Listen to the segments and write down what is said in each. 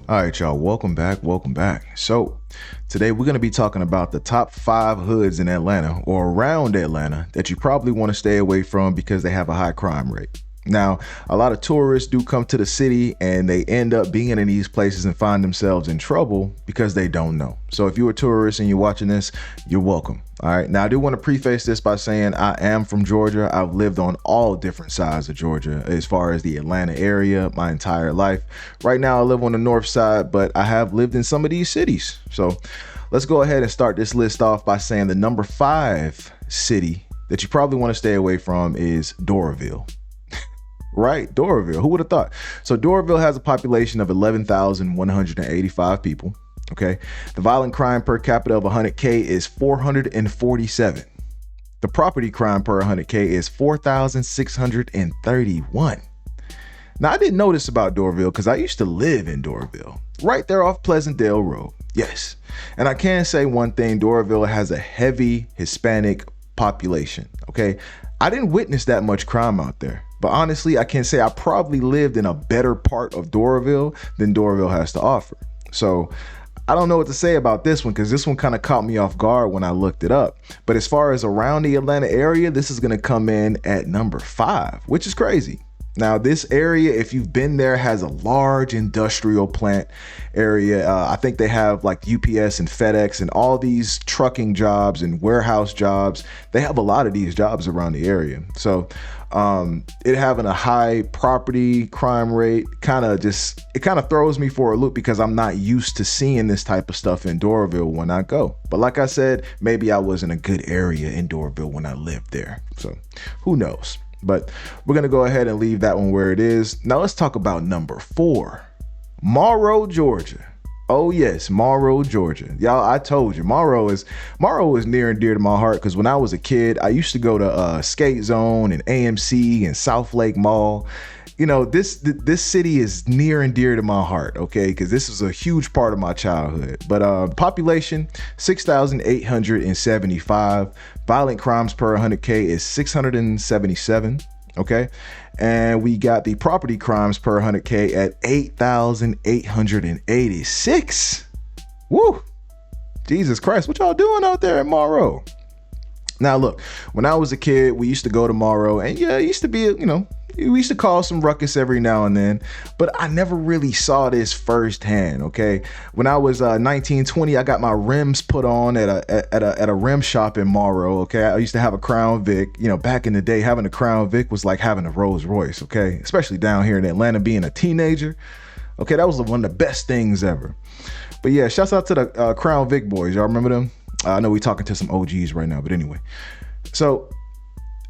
All right, y'all, welcome back. Welcome back. So, today we're going to be talking about the top 5 hoods in Atlanta or around Atlanta that you probably want to stay away from because they have a high crime rate. Now, a lot of tourists do come to the city and they end up being in these places and find themselves in trouble because they don't know. So if you're a tourist and you're watching this, you're welcome. All right. Now, I do want to preface this by saying I am from Georgia. I've lived on all different sides of Georgia as far as the Atlanta area my entire life. Right now, I live on the north side, but I have lived in some of these cities. So let's go ahead and start this list off by saying the number 5 city that you probably want to stay away from is Doraville. Right, Doraville. Who would have thought? So Doraville has a population of 11,185 people. Okay. The violent crime per capita of 100K is 447. The property crime per 100K is 4,631. Now, I didn't know this about Doraville because I used to live in Doraville, right there off Pleasantdale Road. Yes. And I can say one thing, Doraville has a heavy Hispanic population. Okay. I didn't witness that much crime out there. But honestly, I can say I probably lived in a better part of Doraville than Doraville has to offer. So I don't know what to say about this one because this one kind of caught me off guard when I looked it up. But as far as around the Atlanta area, this is going to come in at number 5, which is crazy. Now, this area, if you've been there, has a large industrial plant area. I think they have like UPS and FedEx and all these trucking jobs and warehouse jobs. They have a lot of these jobs around the area. So it having a high property crime rate kind of throws me for a loop because I'm not used to seeing this type of stuff in Doraville when I go. But like I said, maybe I was in a good area in Doraville when I lived there. So who knows? But we're going to go ahead and leave that one where it is. Now let's talk about number 4, Morrow, Georgia. Oh yes, Morrow, Georgia. Y'all, I told you, Morrow is near and dear to my heart because when I was a kid, I used to go to Skate Zone and AMC and South Lake Mall. You know, this city is near and dear to my heart, okay? Because this is a huge part of my childhood. But population, 6,875. Violent crimes per 100K is 677, okay? And we got the property crimes per 100K at 8,886. Woo! Jesus Christ, what y'all doing out there in Morrow? Now, look, when I was a kid, we used to go to Morrow, and yeah, it used to be, we used to cause some ruckus every now and then, but I never really saw this firsthand. Okay, when I was 19, 20, I got my rims put on at a rim shop in Morrow. Okay, I used to have a Crown Vic. Back in the day, having a Crown Vic was like having a Rolls Royce. Okay, especially down here in Atlanta, being a teenager. Okay, that was one of the best things ever. But yeah, shouts out to the Crown Vic boys. Y'all remember them? I know we're talking to some OGs right now, but anyway. So,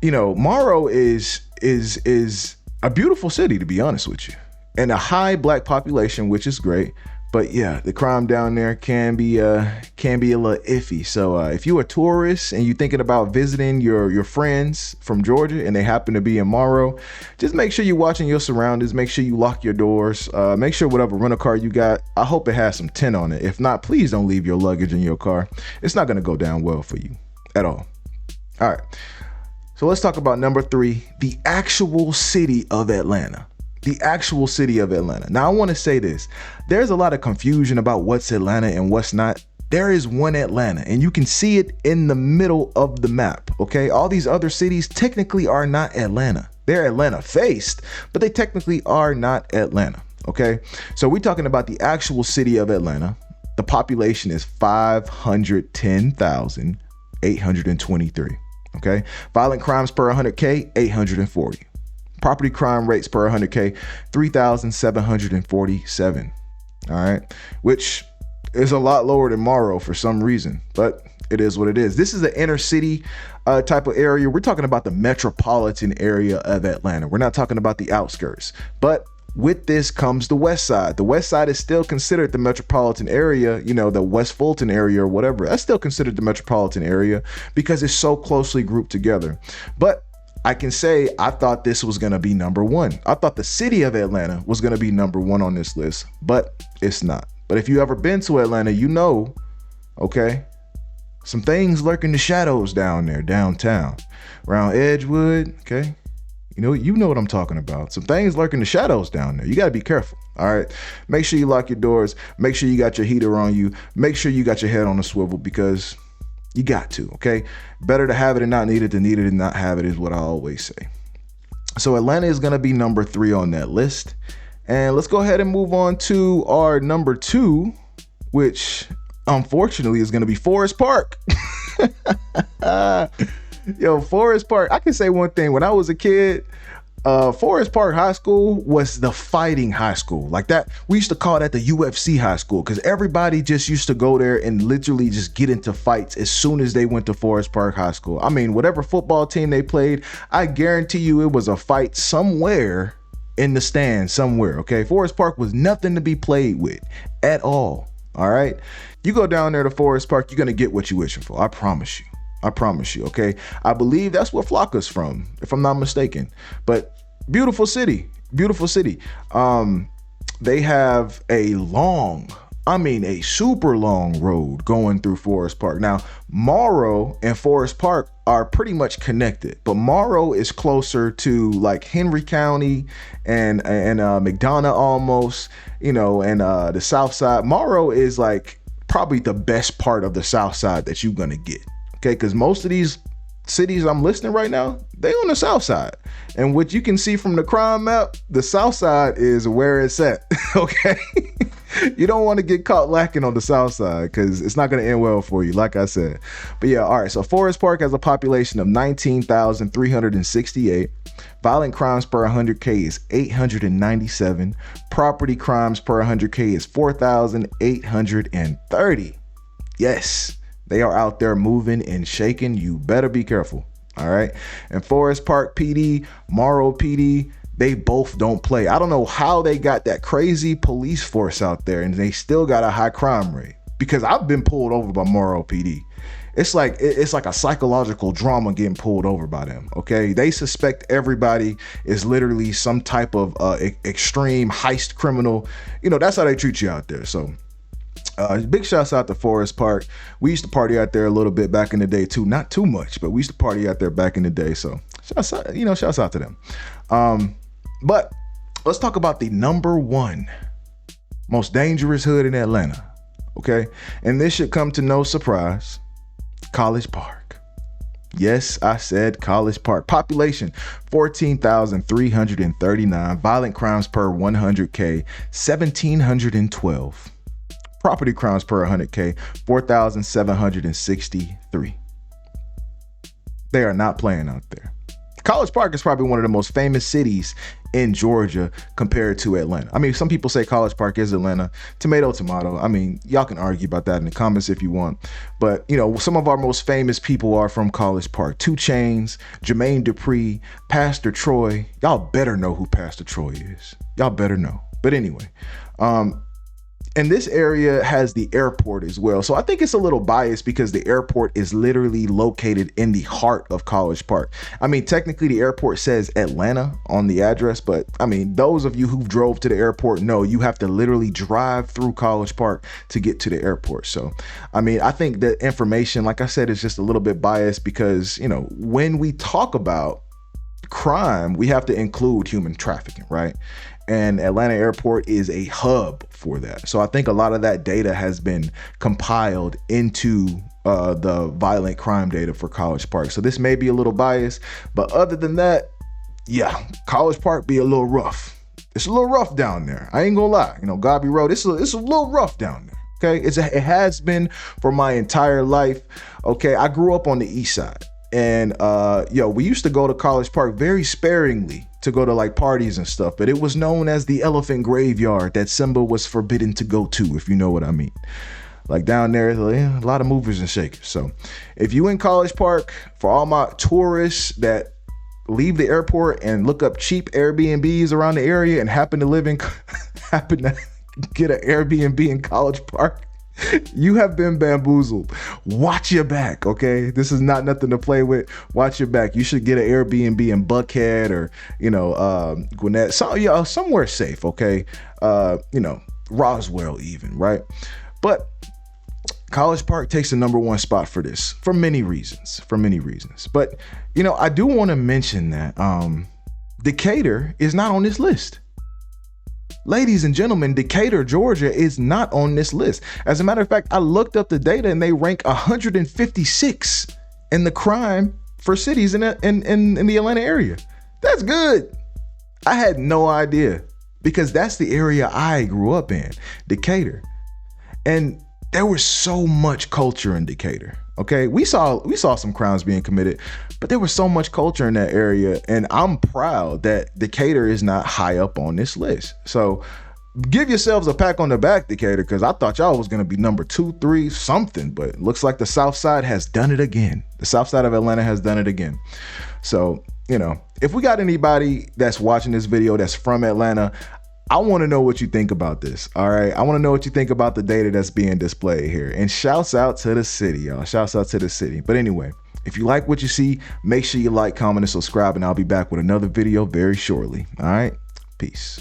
Morrow is a beautiful city, to be honest with you, and a high black population, which is great. But yeah, the crime down there can be a little iffy. So if you're a tourist and you're thinking about visiting your friends from Georgia and they happen to be in Morrow, just make sure you're watching your surroundings. Make sure you lock your doors. Make sure whatever rental car you got, I hope it has some tint on it. If not, please don't leave your luggage in your car. It's not going to go down well for you at all. All right. So let's talk about number 3, the actual city of Atlanta. The actual city of Atlanta. Now, I want to say this. There's a lot of confusion about what's Atlanta and what's not. There is one Atlanta, and you can see it in the middle of the map, okay? All these other cities technically are not Atlanta. They're Atlanta-faced, but they technically are not Atlanta, okay? So we're talking about the actual city of Atlanta. The population is 510,823. Okay. Violent crimes per 100K, 840. Property crime rates per 100K, 3,747. All right. Which is a lot lower than Morrow for some reason, but it is what it is. This is an inner city type of area. We're talking about the metropolitan area of Atlanta. We're not talking about the outskirts, but with this comes the West Side. The West Side is still considered the metropolitan area, the West Fulton area or whatever. That's still considered the metropolitan area because it's so closely grouped together. But I can say I thought this was going to be number 1. I thought the city of Atlanta was going to be number 1 on this list, but it's not. But if you ever been to Atlanta, okay, some things lurk in the shadows down there, downtown, around Edgewood, okay? You know what I'm talking about. Some things lurk in the shadows down there. You got to be careful. All right. Make sure you lock your doors. Make sure you got your heater on you. Make sure you got your head on a swivel, because you got to. Okay. Better to have it and not need it than need it and not have it, is what I always say. So Atlanta is going to be number 3 on that list. And let's go ahead and move on to our number 2, which unfortunately is going to be Forest Park. Yo, Forest Park. I can say one thing. When I was a kid, Forest Park High School was the fighting high school. Like that, we used to call that the UFC high school, because everybody just used to go there and literally just get into fights as soon as they went to Forest Park High School. I mean, whatever football team they played, I guarantee you it was a fight somewhere in the stand somewhere. Okay, Forest Park was nothing to be played with at all. All right, you go down there to Forest Park, you're gonna get what you're wishing for. I promise you. Okay, I believe that's where Flocka's from, if I'm not mistaken. But beautiful city. They have a super long road going through Forest Park. Now, Morrow and Forest Park are pretty much connected, but Morrow is closer to like Henry County and McDonough almost, and the South Side. Morrow is like probably the best part of the South Side that you're gonna get. Okay, because most of these cities I'm listing right now, they on the South Side. And what you can see from the crime map, the South Side is where it's at. Okay. You don't want to get caught lacking on the South Side, because it's not going to end well for you, like I said. But yeah, all right. So Forest Park has a population of 19,368. Violent crimes per 100K is 897. Property crimes per 100K is 4,830. Yes. They are out there moving and shaking. You better be careful. All right. And Forest Park PD, Morrow PD, they both don't play. I don't know how they got that crazy police force out there and they still got a high crime rate, because I've been pulled over by Morrow PD. It's like a psychological drama getting pulled over by them. Okay. They suspect everybody is literally some type of extreme heist criminal. That's how they treat you out there. So big shouts out to Forest Park. We used to party out there a little bit back in the day too. Not too much, but we used to party out there back in the day. So shouts out to them. But let's talk about the number 1 most dangerous hood in Atlanta. Okay. And this should come to no surprise. College Park. Yes, I said College Park. Population 14,339. Violent crimes per 100K 1,712. Property crimes per 100K, 4,763. They are not playing out there. College Park is probably one of the most famous cities in Georgia compared to Atlanta. I mean, some people say College Park is Atlanta. Tomato, tomato. I mean, y'all can argue about that in the comments if you want. But, some of our most famous people are from College Park. 2 Chainz, Jermaine Dupri, Pastor Troy. Y'all better know who Pastor Troy is. Y'all better know. But anyway, and this area has the airport as well. So I think it's a little biased because the airport is literally located in the heart of College Park. I mean, technically the airport says Atlanta on the address, but I mean, those of you who drove to the airport know you have to literally drive through College Park to get to the airport. So, I mean, I think the information, like I said, is just a little bit biased because, when we talk about crime, we have to include human trafficking, right? And Atlanta Airport is a hub for that. So I think a lot of that data has been compiled into the violent crime data for College Park. So this may be a little biased, but other than that, yeah, College Park be a little rough. It's a little rough down there. I ain't gonna lie. Godby Road, it's a little rough down there. Okay, it has been for my entire life. Okay, I grew up on the east side. And we used to go to College Park very sparingly to go to like parties and stuff, but it was known as the elephant graveyard that Simba was forbidden to go to, if you know what I mean. Like down there, a lot of movers and shakers. So if you in College Park, for all my tourists that leave the airport and look up cheap Airbnbs around the area and happen to get an Airbnb in College Park, you have been bamboozled. Watch your back, okay? This is not nothing to play with. Watch your back. You should get an Airbnb in Buckhead or, Gwinnett, somewhere safe, okay? Roswell even, right? But College Park takes the number 1 spot for this for many reasons. But, I do want to mention that Decatur is not on this list. Ladies and gentlemen, Decatur, Georgia is not on this list. As a matter of fact, I looked up the data and they rank 156 in the crime for cities in the Atlanta area. That's good. I had no idea because that's the area I grew up in, Decatur. And there was so much culture in Decatur. Okay, we saw some crimes being committed, but there was so much culture in that area, and I'm proud that Decatur is not high up on this list. So give yourselves a pat on the back, Decatur, because I thought y'all was going to be number 2, 3, something, but it looks like the South Side has done it again. The South Side of Atlanta has done it again. So, you know, if we got anybody that's watching this video that's from Atlanta, I want to know what you think about this. All right. I want to know what you think about the data that's being displayed here. And shouts out to the city, y'all. Shouts out to the city. But anyway, if you like what you see, make sure you like, comment, and subscribe. And I'll be back with another video very shortly. All right. Peace.